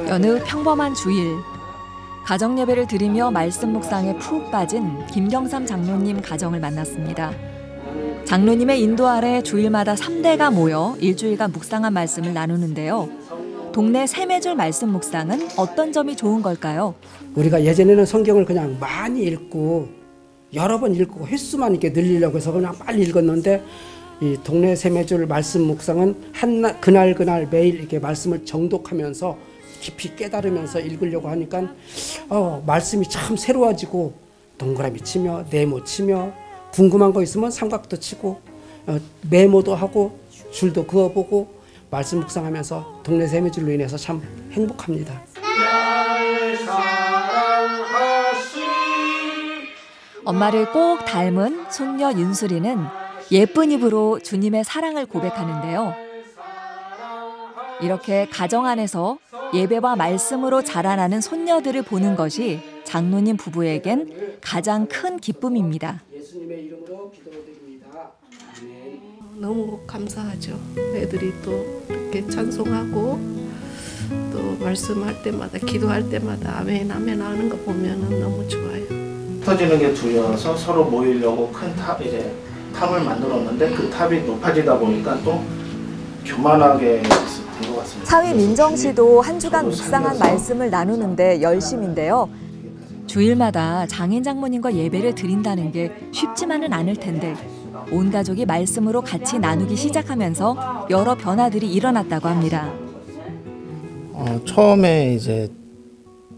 여느 평범한 주일, 가정예배를 드리며 말씀 묵상에 푹 빠진 김경삼 장로님 가정을 만났습니다. 장로님의 인도 아래 주일마다 3대가 모여 일주일간 묵상한 말씀을 나누는데요. 동네 세매줄 말씀 묵상은 어떤 점이 좋은 걸까요? 우리가 예전에는 성경을 그냥 많이 읽고 여러 번 읽고 횟수만 이렇게 늘리려고 해서 그냥 빨리 읽었는데 이 동네 세매줄 말씀 묵상은 그날 매일 이렇게 말씀을 정독하면서 깊이 깨달으면서 읽으려고 하니까 말씀이 참 새로워지고 동그라미 치며 네모 치며 궁금한 거 있으면 삼각도 치고 메모도 하고 줄도 그어보고 말씀 묵상하면서 동네 세매줄로 인해서 참 행복합니다. 엄마를 꼭 닮은 손녀 윤수리는 예쁜 입으로 주님의 사랑을 고백하는데요. 이렇게 가정 안에서 예배와 말씀으로 자라나는 손녀들을 보는 것이 장로님 부부에겐 가장 큰 기쁨입니다. 예수님의 이름으로 기도드립니다. 아멘. 너무 감사하죠. 애들이 또 이렇게 찬송하고 또 말씀할 때마다 기도할 때마다 아멘 아멘 하는 거 보면은 너무 좋아요. 터지는 게 두려워서 서로 모이려고 큰 탑을 만들었는데 그 탑이 높아지다 보니까 또 교만하게 된 것 같습니다. 사위 민정 씨도 한 주간 묵상한 말씀을 나누는데 열심인데요. 주일마다 장인 장모님과 예배를 드린다는 게 쉽지만은 않을 텐데 온 가족이 말씀으로 같이 나누기 시작하면서 여러 변화들이 일어났다고 합니다. 처음에 이제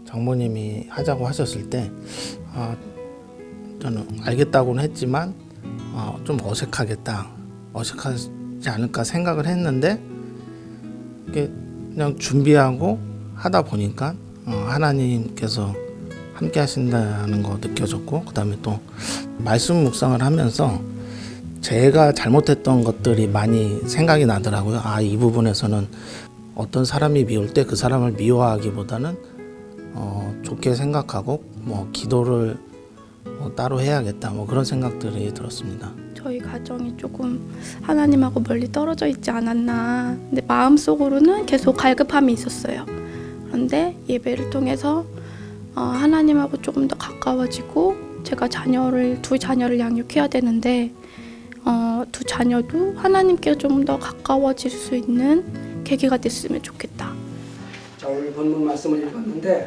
장모님이 하자고 하셨을 때 저는 알겠다고는 했지만 좀 어색하지 않을까 생각을 했는데 그냥 준비하고 하다 보니까 하나님께서 함께 하신다는 거 느껴졌고 그다음에 또 말씀 묵상을 하면서 제가 잘못했던 것들이 많이 생각이 나더라고요. 이 부분에서는 어떤 사람이 미울 때 그 사람을 미워하기보다는 좋게 생각하고 기도를 따로 해야겠다 그런 생각들이 들었습니다. 저희 가정이 조금 하나님하고 멀리 떨어져 있지 않았나. 근데 마음속으로는 계속 갈급함이 있었어요. 그런데 예배를 통해서 하나님하고 조금 더 가까워지고 제가 두 자녀를 양육해야 되는데 두 자녀도 하나님께 좀 더 가까워질 수 있는 계기가 됐으면 좋겠다. 자, 오늘 본문 말씀을 읽었는데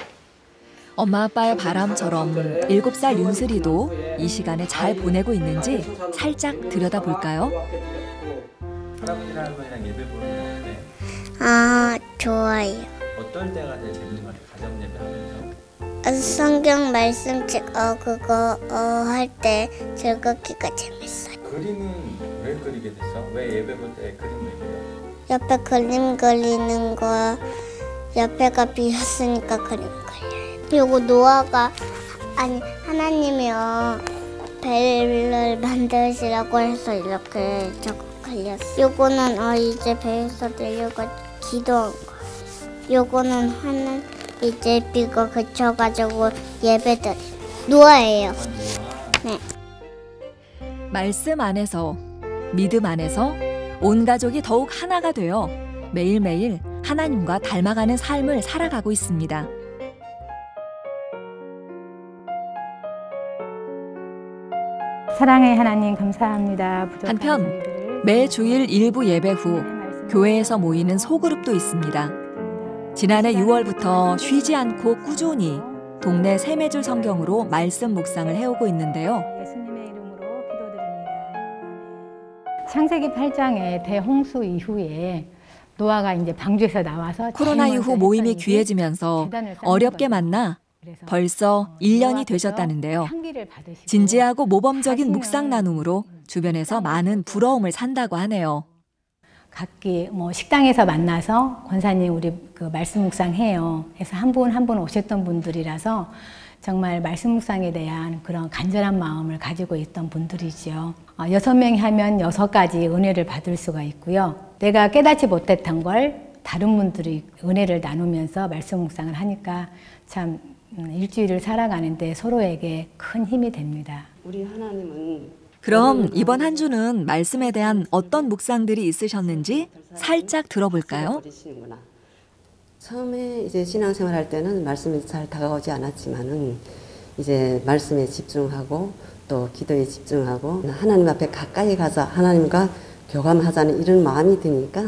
엄마 아빠의 바람처럼 7살 윤슬이도 이 시간에 잘 보내고 있는지 살짝 들여다볼까요? 할아버지랑 할머니랑 예배 보는 게 어때? 좋아요. 어떨 때가 제일 재밌는 것 같아요? 가정 예배 하면서? 성경 말씀책 그거 할 때 즐겁기가 재밌어요. 그림은 왜 그리게 됐어? 왜 예배 볼 때 그림을 그려? 옆에 그림 그리는 거 옆에가 비었으니까 그림 그려요. 요거 노아가 하나님이요 배를 만드시라고 해서 이렇게 저거 그렸어. 요거는 이제 배에서 내려가 기도한 거. 요거는 이제 비가 그쳐가지고 예배드려. 노아예요. 네. 말씀 안에서, 믿음 안에서 온 가족이 더욱 하나가 되어 매일매일 하나님과 닮아가는 삶을 살아가고 있습니다. 사랑의 하나님 감사합니다. 한편 매 주일 일부 예배 후 교회에서 모이는 소그룹도 있습니다. 지난해 6월부터 쉬지 않고 꾸준히 동네 세매줄 성경으로 말씀 묵상을 해오고 있는데요. 예수님의 이름으로 기도드립니다. 창세기 8장의 대홍수 이후에 노아가 이제 방주에서 나와서 코로나 이후 모임이 귀해지면서 어렵게 만나 벌써 1년이 되셨다는데요. 진지하고 모범적인 묵상 나눔으로 주변에서 많은 부러움을 산다고 하네요. 각기 식당에서 만나서 권사님 우리 말씀 묵상해요. 그래서 한 분 한 분 오셨던 분들이라서 정말 말씀 묵상에 대한 그런 간절한 마음을 가지고 있던 분들이죠. 6명이 하면 6가지 은혜를 받을 수가 있고요. 내가 깨닫지 못했던 걸 다른 분들이 은혜를 나누면서 말씀 묵상을 하니까 참 일주일을 살아가는데 서로에게 큰 힘이 됩니다. 우리 하나님은 그럼 이번 한 주는 말씀에 대한 어떤 묵상들이 있으셨는지 살짝 들어볼까요? 처음에 이제 신앙생활 할 때는 말씀이 잘 다가오지 않았지만은 이제 말씀에 집중하고 또 기도에 집중하고 하나님 앞에 가까이 가서 하나님과 교감하자는 이런 마음이 드니까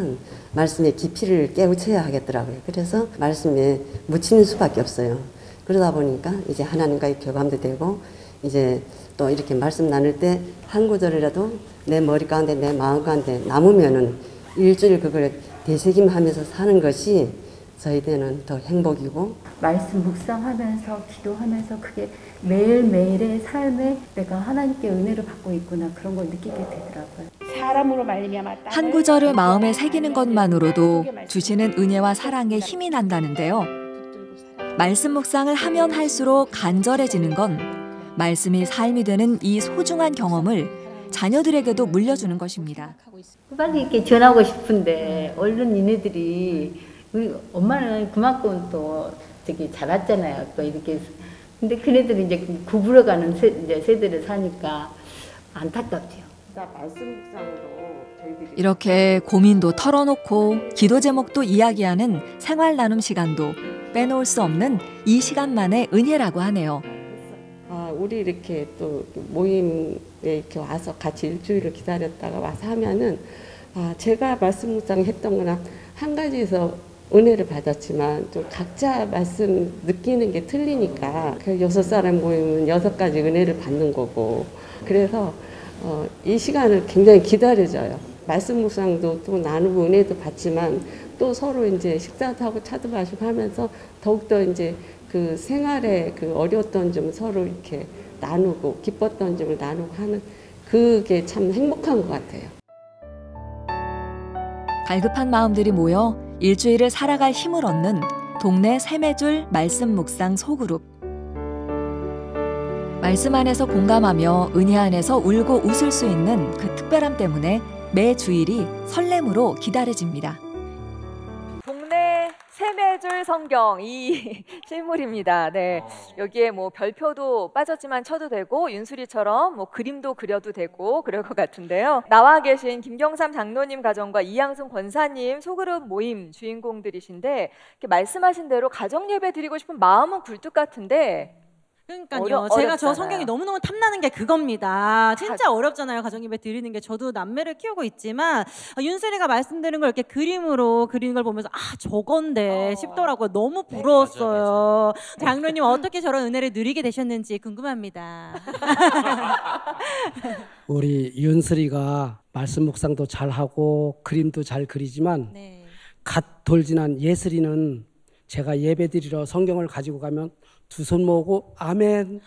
말씀의 깊이를 깨우쳐야 하겠더라고요. 그래서 말씀에 묻히는 수밖에 없어요. 그러다 보니까 이제 하나님과의 교감도 되고 이제 또 이렇게 말씀 나눌 때 한 구절이라도 내 머리 가운데 내 마음 가운데 남으면은 일주일 그걸 되새김하면서 사는 것이 저희들은 더 행복이고 말씀 묵상하면서 기도하면서 그게 매일매일의 삶에 내가 하나님께 은혜를 받고 있구나 그런 걸 느끼게 되더라고요. 사람으로 말미암아 한 구절을 마음에 새기는 것만으로도 주시는 은혜와 사랑에 힘이 난다는데요. 말씀 묵상을 하면 할수록 간절해지는 건 말씀이 삶이 되는 이 소중한 경험을 자녀들에게도 물려주는 것입니다. 빨리 이렇게 전하고 싶은데 얼른 니네들이 우리 엄마는 그만큼 또 되게 자랐잖아요. 또 이렇게 근데 그네들이 이제 구부러가는 이제 세대를 사니까 안타깝죠. 말씀 묵상으로 저희들이 이렇게 고민도 털어놓고 기도 제목도 이야기하는 생활 나눔 시간도 빼놓을 수 없는 이 시간만의 은혜라고 하네요. 우리 이렇게 또 모임에 이렇게 와서 같이 일주일을 기다렸다가 와서 하면은 제가 말씀 묵상 했던 거랑 한 가지에서 은혜를 받았지만 좀 각자 말씀 느끼는 게 틀리니까 그 6사람 모이면 6가지 은혜를 받는 거고 그래서 이 시간을 굉장히 기다려져요. 말씀 묵상도 또 나누고 은혜도 받지만 또 서로 이제 식사도 하고 차도 마시고 하면서 더욱더 이제 그 생활에 그 어려웠던 점 서로 이렇게 나누고 기뻤던 점을 나누고 하는 그게 참 행복한 것 같아요. 갈급한 마음들이 모여 일주일을 살아갈 힘을 얻는 동네 샘의줄 말씀 묵상 소그룹. 말씀 안에서 공감하며 은혜 안에서 울고 웃을 수 있는 그 특별함 때문에 매 주일이 설렘으로 기다려집니다. 동네 샘의줄 성경 이 실물입니다. 네, 여기에 뭐 별표도 빠졌지만 쳐도 되고 윤수리처럼 뭐 그림도 그려도 되고 그럴 것 같은데요. 나와 계신 김경삼 장로님 가정과 이양순 권사님 소그룹 모임 주인공들이신데 이렇게 말씀하신 대로 가정 예배 드리고 싶은 마음은 굴뚝 같은데. 그러니까요. 제가 저 성경이 너무너무 탐나는 게 그겁니다. 진짜 어렵잖아요. 가정예배 드리는 게. 저도 남매를 키우고 있지만 윤슬이가 말씀드린 걸 이렇게 그림으로 그리는 걸 보면서 저건데 싶더라고요. 너무 부러웠어요. 맞아. 장로님 어떻게 저런 은혜를 누리게 되셨는지 궁금합니다. 우리 윤슬이가 말씀 묵상도 잘하고 그림도 잘 그리지만 갓 돌진한 예슬이는 제가 예배 드리러 성경을 가지고 가면 두 손 모으고 아멘.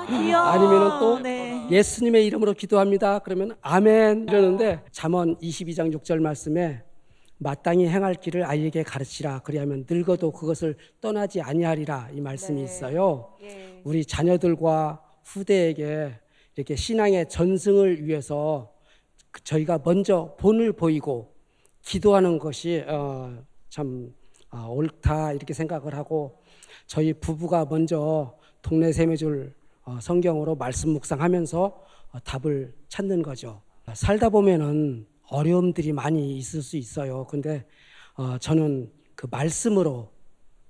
귀여워. 아니면은 또 예수님의 이름으로 기도합니다. 그러면 아멘 이러는데 잠언 22장 6절 말씀에 마땅히 행할 길을 아이에게 가르치라. 그리하면 늙어도 그것을 떠나지 아니하리라 이 말씀이 있어요. 우리 자녀들과 후대에게 이렇게 신앙의 전승을 위해서 저희가 먼저 본을 보이고 기도하는 것이 참 옳다 이렇게 생각을 하고 저희 부부가 먼저 동네 샘의줄 성경으로 말씀 묵상하면서 답을 찾는 거죠. 살다 보면은 어려움들이 많이 있을 수 있어요. 근데 저는 그 말씀으로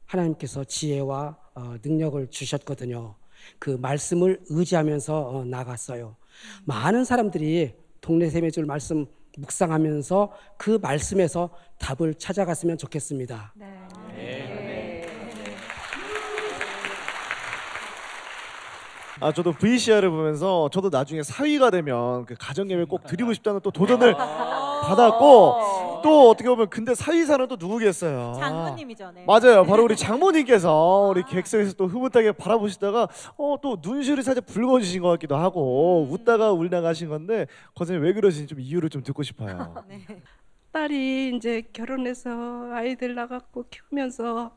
하나님께서 지혜와 능력을 주셨거든요. 그 말씀을 의지하면서 나갔어요. 많은 사람들이 동네 샘의줄 말씀 묵상하면서 그 말씀에서 답을 찾아갔으면 좋겠습니다. 저도 VCR을 보면서 저도 나중에 사위가 되면 그 가정예배를 꼭 드리고 싶다는 또 도전을 받았고 또 어떻게 보면 근데 사위사는 또 누구겠어요? 장모님이죠. 네. 맞아요. 바로 우리 장모님께서 우리 객석에서 또 흐뭇하게 바라보시다가 또 눈시울이 살짝 붉어지신 것 같기도 하고 웃다가 울다 가신 건데 권사님 왜 그러신지 좀 이유를 좀 듣고 싶어요. 딸이 이제 결혼해서 아이들 낳았고 키우면서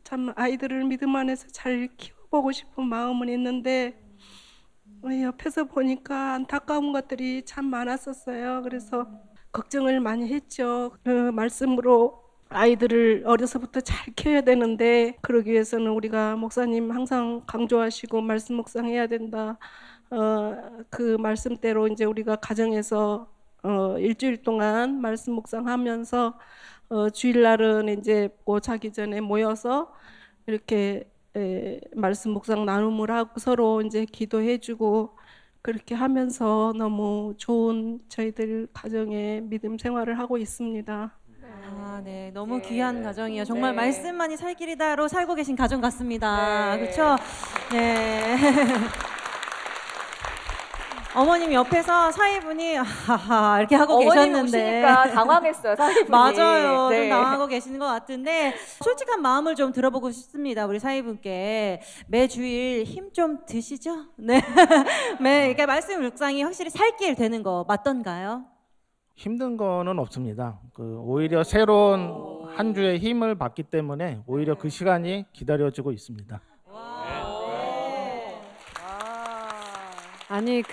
참 아이들을 믿음 안에서 잘 키워보고 싶은 마음은 있는데 옆에서 보니까 안타까운 것들이 참 많았었어요. 그래서 걱정을 많이 했죠. 그 말씀으로 아이들을 어려서부터 잘 키워야 되는데 그러기 위해서는 우리가 목사님 항상 강조하시고 말씀 묵상해야 된다. 그 말씀대로 이제 우리가 가정에서 일주일 동안 말씀 묵상하면서 주일날은 이제 뭐 자기 전에 모여서 이렇게 말씀 묵상 나눔을 하고 서로 이제 기도해주고 그렇게 하면서 너무 좋은 저희들 가정의 믿음 생활을 하고 있습니다. 아, 네, 너무 귀한 가정이에요. 정말 말씀만이 살 길이다로 살고 계신 가정 같습니다. 그렇죠? 네. 어머님 옆에서 사위분이 하하 이렇게 하고 계셨는데 오시니까 당황했어요, 사위분이. 맞아요. 네. 좀 당황하고 계시는 것 같은데 솔직한 마음을 좀 들어보고 싶습니다. 우리 사위분께 매주일 힘 좀 드시죠? 네, 그러니까 말씀 묵상이 확실히 살 길 되는 거 맞던가요? 힘든 거는 없습니다. 오히려 새로운 한 주의 힘을 받기 때문에 오히려 그 시간이 기다려지고 있습니다. 아니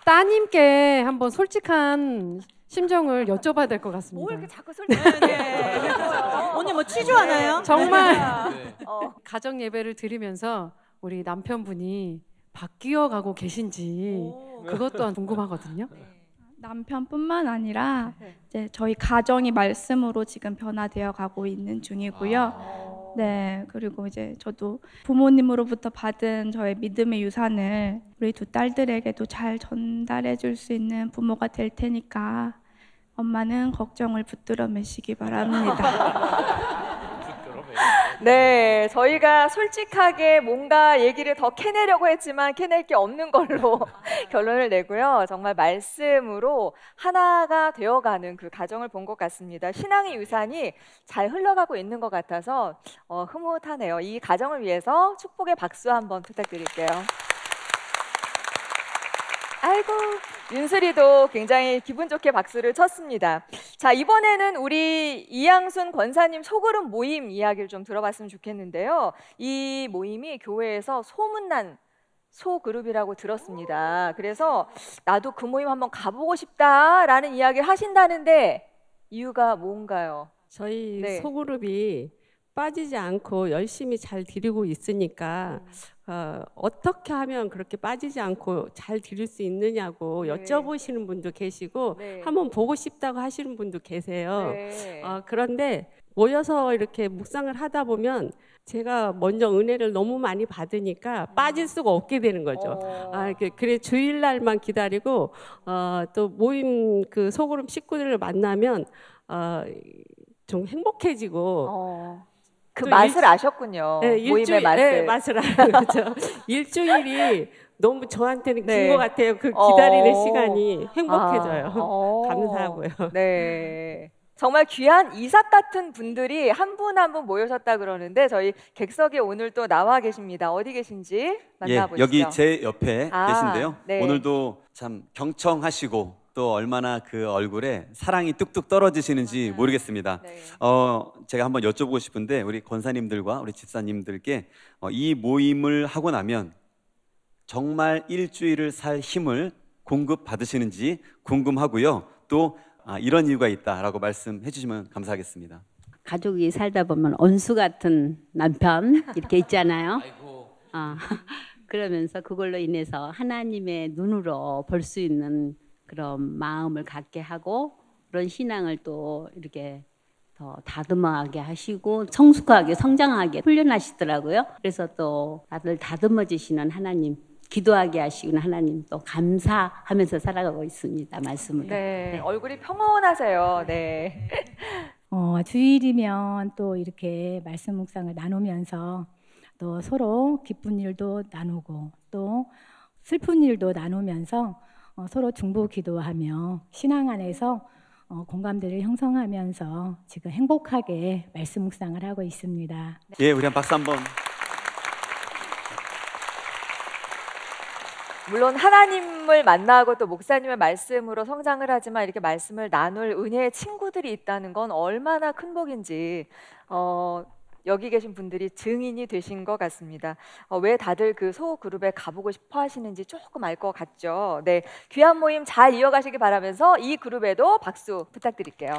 따님께 한번 솔직한 심정을 여쭤봐야 될 것 같습니다. 뭐 이렇게 자꾸 솔직하게 오늘 뭐 취조하나요? 정말 가정 예배를 드리면서 우리 남편분이 바뀌어 가고 계신지 그것 또한 궁금하거든요. 남편뿐만 아니라 이제 저희 가정이 말씀으로 지금 변화되어 가고 있는 중이고요. 네, 그리고 이제 저도 부모님으로부터 받은 저의 믿음의 유산을 우리 두 딸들에게도 잘 전달해 줄 수 있는 부모가 될 테니까 엄마는 걱정을 붙들어 매시기 바랍니다. 네, 저희가 솔직하게 뭔가 얘기를 더 캐내려고 했지만 캐낼 게 없는 걸로 결론을 내고요. 정말 말씀으로 하나가 되어가는 그 가정을 본 것 같습니다. 신앙의 유산이 잘 흘러가고 있는 것 같아서 흐뭇하네요. 이 가정을 위해서 축복의 박수 한번 부탁드릴게요. 아이고, 윤슬이도 굉장히 기분 좋게 박수를 쳤습니다. 자, 이번에는 우리 이양순 권사님 소그룹 모임 이야기를 좀 들어봤으면 좋겠는데요. 이 모임이 교회에서 소문난 소그룹이라고 들었습니다. 그래서 나도 그 모임 한번 가보고 싶다라는 이야기를 하신다는데 이유가 뭔가요? 저희 소그룹이 빠지지 않고 열심히 잘 드리고 있으니까 어떻게 하면 그렇게 빠지지 않고 잘 드릴 수 있느냐고 여쭤보시는 분도 계시고 한번 보고 싶다고 하시는 분도 계세요. 그런데 모여서 이렇게 묵상을 하다 보면 제가 먼저 은혜를 너무 많이 받으니까 빠질 수가 없게 되는 거죠. 그래 주일날만 기다리고 또 모임 그 소그룹 식구들을 만나면 좀 행복해지고 그 맛을 아셨군요. 네, 모임의 맛을. 네, 맛을 아는 거죠. 일주일이 너무 저한테는 긴 것 같아요. 그 기다리는 시간이 행복해져요. 감사하고요. 네. 정말 귀한 이삭 같은 분들이 한 분 한 분 모여셨다 그러는데 저희 객석에 오늘 또 나와 계십니다. 어디 계신지 만나보시죠. 여기 제 옆에 계신데요. 네. 오늘도 참 경청하시고 또 얼마나 그 얼굴에 사랑이 뚝뚝 떨어지시는지 모르겠습니다. 제가 한번 여쭤보고 싶은데 우리 권사님들과 우리 집사님들께 이 모임을 하고 나면 정말 일주일을 살 힘을 공급받으시는지 궁금하고요. 또 이런 이유가 있다라고 말씀해 주시면 감사하겠습니다. 가족이 살다 보면 온수 같은 남편 이렇게 있잖아요. 그러면서 그걸로 인해서 하나님의 눈으로 볼 수 있는 그런 마음을 갖게 하고 그런 신앙을 또 이렇게 더 다듬어하게 하시고 성숙하게 성장하게 훈련하시더라고요. 그래서 또 다들 다듬어지시는 하나님, 기도하게 하시는 하나님 또 감사하면서 살아가고 있습니다. 말씀으로. 네, 얼굴이 평온하세요. 네. 주일이면 또 이렇게 말씀 묵상을 나누면서 또 서로 기쁜 일도 나누고 또 슬픈 일도 나누면서 서로 중보 기도하며 신앙 안에서 공감대를 형성하면서 지금 행복하게 말씀 묵상을 하고 있습니다. 예, 우리 한 박수 한번. 물론 하나님을 만나고 또 목사님의 말씀으로 성장을 하지만 이렇게 말씀을 나눌 은혜의 친구들이 있다는 건 얼마나 큰 복인지 여기 계신 분들이 증인이 되신 것 같습니다. 왜 다들 그 소그룹에 가보고 싶어 하시는지 조금 알 것 같죠. 네, 귀한 모임 잘 이어가시기 바라면서 이 그룹에도 박수 부탁드릴게요.